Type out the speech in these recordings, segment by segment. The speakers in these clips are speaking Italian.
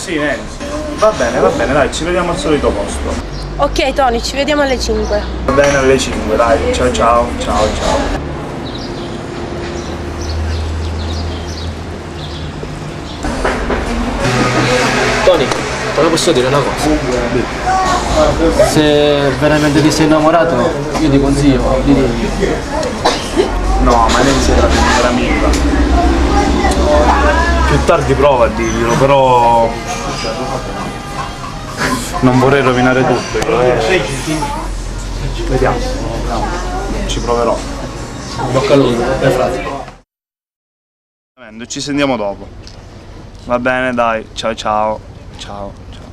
Sì, Nancy. Va bene, dai, ci vediamo al solito posto. Ok Tony, ci vediamo alle 5. Va bene, alle 5, dai. Ciao ciao, ciao ciao. Tony, te lo posso dire una cosa? Se veramente ti sei innamorato, io ti consiglio di dirmi. No, ma Nancy è la mia migliore amica. Più tardi prova a dirglielo, però non vorrei rovinare tutto. Vediamo, ci proverò. Bocca al lupo, frate. Ci sentiamo dopo. Va bene, dai, ciao ciao. Ciao, ciao.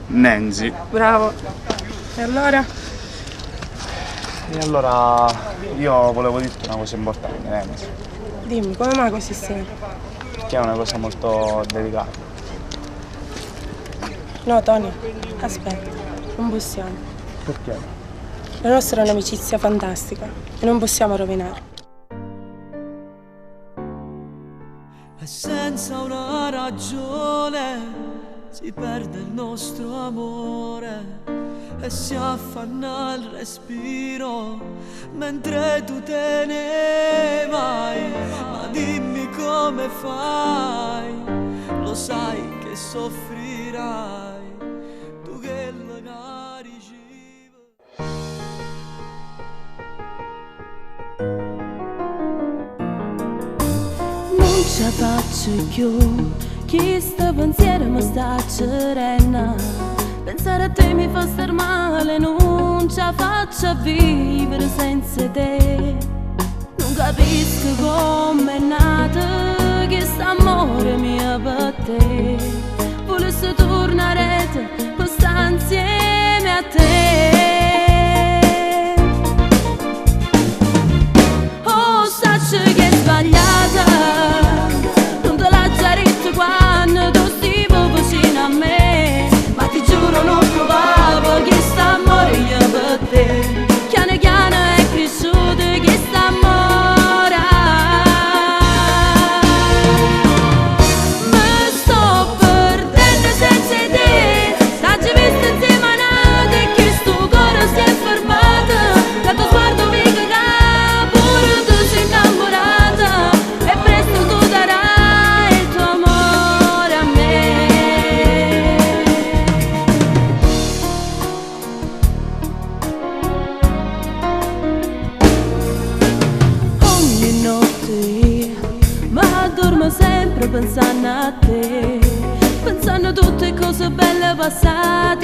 Nancy. Bravo. E allora? E allora io volevo dirti una cosa importante, Nancy. Dimmi, come mai così sei? Che è una cosa molto delicata. No Tony, aspetta, non possiamo. Perché? La nostra è un'amicizia fantastica e non possiamo rovinarla. E senza una ragione si perde il nostro amore e si affanna il respiro mentre tu te ne vai. Ma dimmi come fai, lo sai che soffrirai, tu che la ricevi. Non ce la faccio più, chi sta pensiero mi sta serena. Pensare a te mi fa star male, non ce la faccio a vivere senza te. Non capisco com'è nato questo amore mio per te. Volessi tornare per stare insieme a te. Oh, sacci che è sbagliata, non te l'ha già detto quando tu stivo vicino a me. Ma ti giuro non provavo che st'amore io per te. Chiano chiano è cresciuto che st'amore. Mi sto perdendo senza te. T'hai visto insieme a notte e che sto cuore si è fermato. Da tuo sguardo mi caga, pure tu sei innamorata. E presto tu darai il tuo amore a me. Ogni notte mi addormo sempre pensando a te, pensando a tutte cose belle passate